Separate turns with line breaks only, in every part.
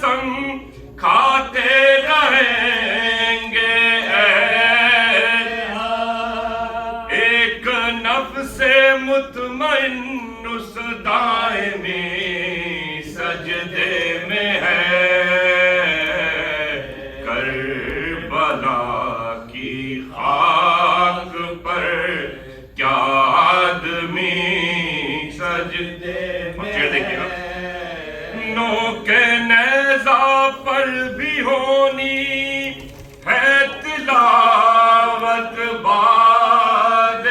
قسم کھاتے رہیں گے ایک نفس مطمئن اس دائمی سجدے میں ہے کربلا کی خاک پر کیا آدمی سجدے میں ہے نوک نیزہ پر بھی ہونی ہے تلاوت باد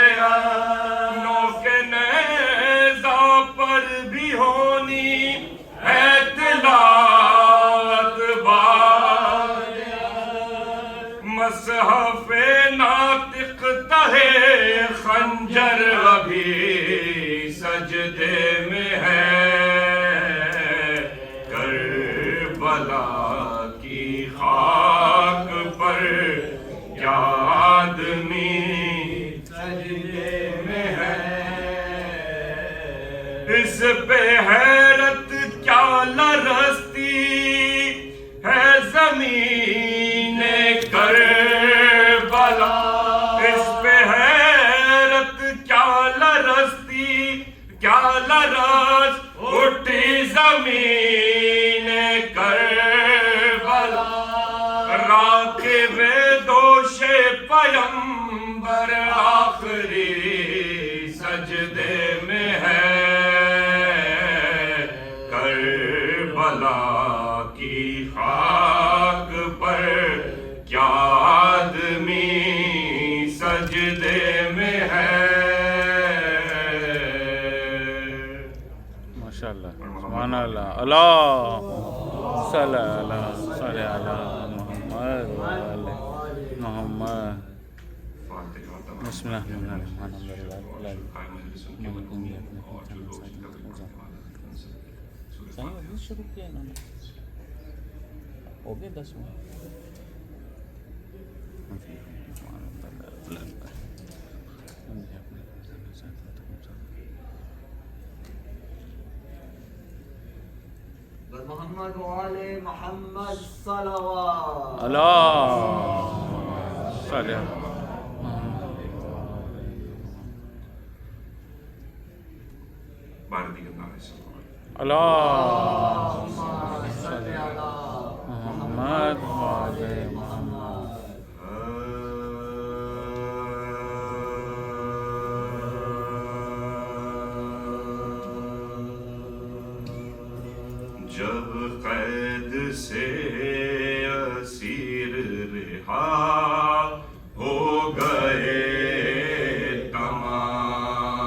نوک نیزہ پر بھی ہونی ہے تلاوت باد مصحف ناطق تہے خنجر ابھی سجدے میں ہے کربلا کی خاک پر کیا آدمی سجدے میں ہے اس پہ حیرت کیا لرزتی ہے زمین کربلا اس پہ حیرت کیا لرزتی کیا لرز اٹھی زمین کربلا راکب دوش پیمبر آخری سجدے میں ہے کربلا کی خاک پر کیا آدمی سجدے میں ہے
ماشاءاللہ سبحان اللہ اللہ صلی اللہ صلی اللہ محمد وعلی محمد بسم اللہ الرحمن الرحیم ابھی شروع کیا انہوں نے ہو گئے 10 منٹ
محمد وعلی محمد صلوات
اللہ صلی اللہ صلی محمد وعلی محمد
جب قید سے اسیر رہا ہو گئے تمام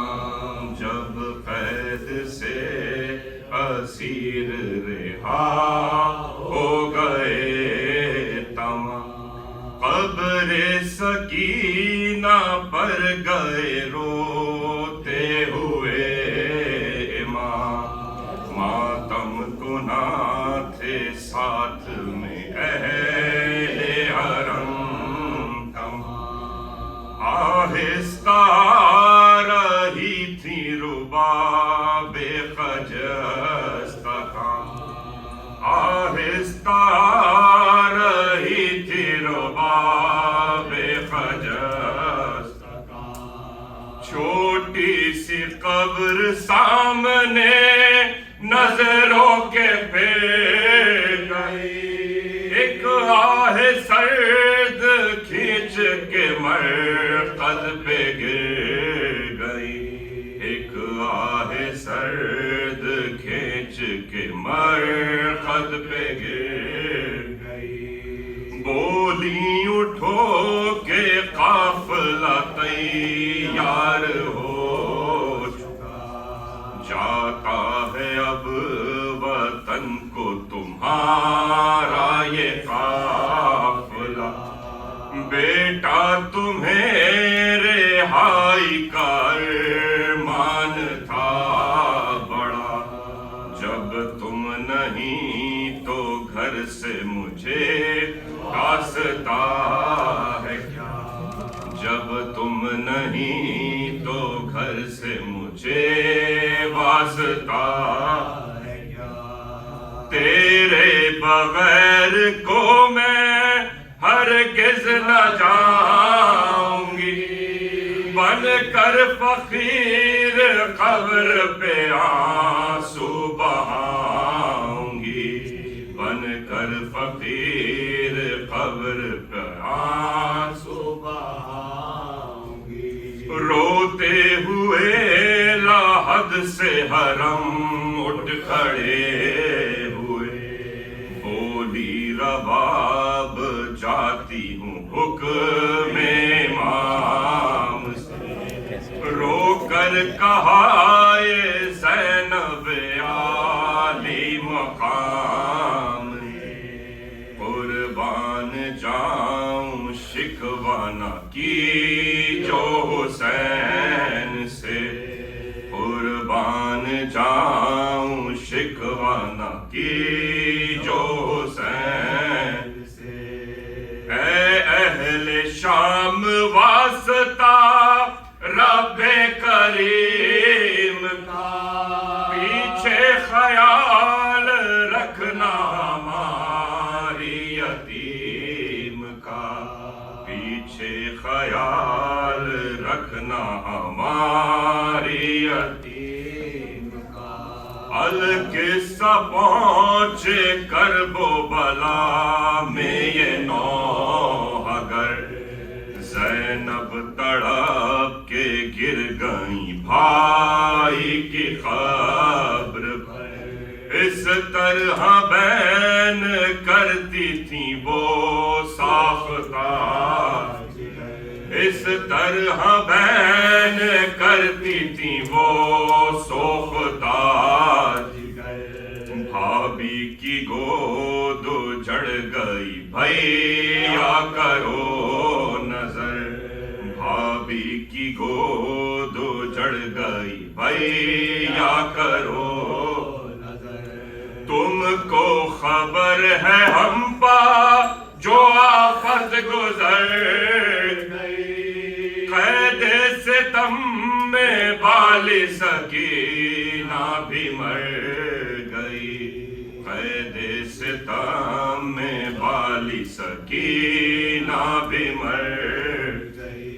جب قید سے اسیر رہا ہو گئے تمام قبر سکینہ پر گئے روتے ہوئے ماتم گنا تھے ساتھ میں اہل حرم آہستہ رہی تھی رباب خجستہ آہستہ رہی تھی رباب خجستہ چھوٹی سی قبر سامنے نظروں کے پھیر گئی ایک آہ سرد کھینچ کے مرقد پہ گر گئی ایک آہ سرد کھینچ کے مرقد پہ گر گئی بولی اٹھو کہ قافلہ تیار ہو جاتا ہے اب وطن کو تمہارا یہ قافلہ بیٹا تمہیں رہائی کا ارمان تھا بڑا جب تم نہیں تو گھر سے مجھے واسطہ ہے کیا جب تم نہیں تو گھر سے مجھے واسطہ ہے کیا تیرے بغیر کو میں ہرگز نہ جاؤں گی، بن کر فقیر قبر پہ آنسو بہاؤں گی، بن کر فقیر قبر پہ آنسو بہاؤں گی، روتے ہوئے لاحد سے حرم اٹھ کھڑے ہوئے، بولی رباب جاتی ہوں حکم امام سے، رو کر کہا یہ زینب عالی مقام ہے، قربان جاؤں شکوہ نہ کیجو حسین سے، قربان جاؤں شکوہ نہ کیجو حسین سے، اے اہل شام واسطہ رب کریم کا، پیچھے خیال رکھنا ہماری یتیم کا، پیچھے خیال رکھنا ہماری یتیم کا، القصہ پہنچے کرب و بلا میں یہ نوح اگر، زینب تڑپ کے گر گئیں بھائی کی قبر پر، اس طرح بین کرتی تھی وہ ساختہ، اس طرح بین کرتی تھی وہ سوختہ، بھابھی کی گود جڑ گئی بھیا کرو نظر، بھابھی کی گود جڑ گئی بھیا کرو نظر، تم کو خبر ہے ہم پا جو آفت گزر گئی، قید ستم میں بالی سکینہ بھی مر گئی، قید ستم میں بالی سکینہ بھی مر گئی،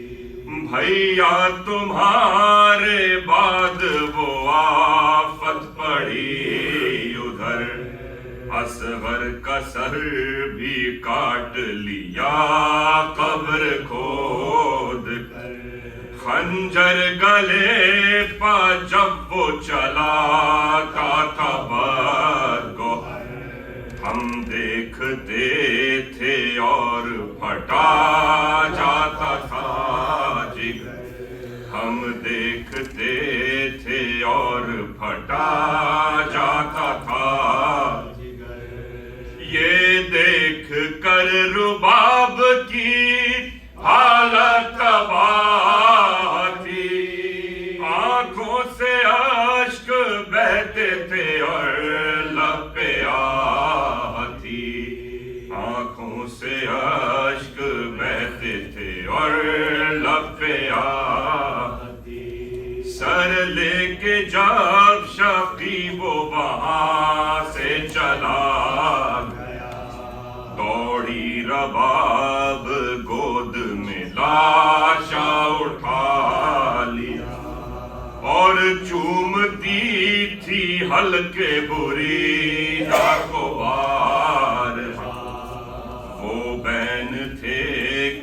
بھیا تمہارے بعد وہ آفت پڑی ادھر، اصغر کا سر بھی کاٹ لیا قبر کھود کر، خنجر گلے پا جب وہ چلاتا تھا بدگوہر، ہم دیکھتے تھے اور پھٹا جاتا تھا جگر، ہم دیکھتے تھے اور پھٹا جاتا تھا جگر، یہ دیکھ کر رباب کی حالت تباہ تھی، آنکھوں سے اشک بہتے تھے اور لب پہ آہ تھی، آنکھوں سے اشک بہتے تھے اور لب پہ آہ تھی، سر لے کے جب شقی وہ وہاں سے چلا گیا، دوڑی رباب گود میں لاشا اٹھا لیا، اور چومتی تھی ہلکے بری کو بار، وہ بین تھے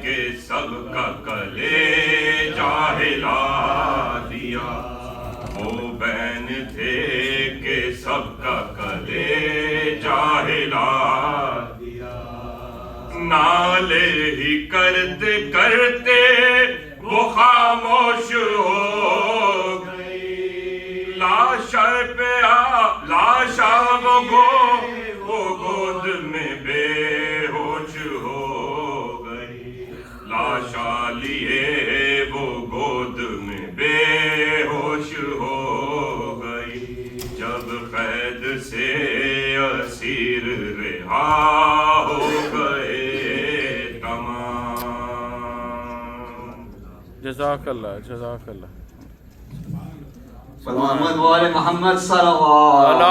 کہ سب کا کلیجہ ہلا دیا، وہ بین تھے کہ سب کا کلیجہ ہلا دیا، نالے ہی کرتے کرتے وہ خاموش ہو گئی، لاشا پہ لاشا وہ گود میں بے ہوش ہو گئی، لاشا لیے وہ گود میں بے ہوش ہو گئی، جب قید سے اسیر رہا ہو گئے تمام۔
جزاک اللہ، جزاک اللہ۔
محمد وآل محمد صلوات۔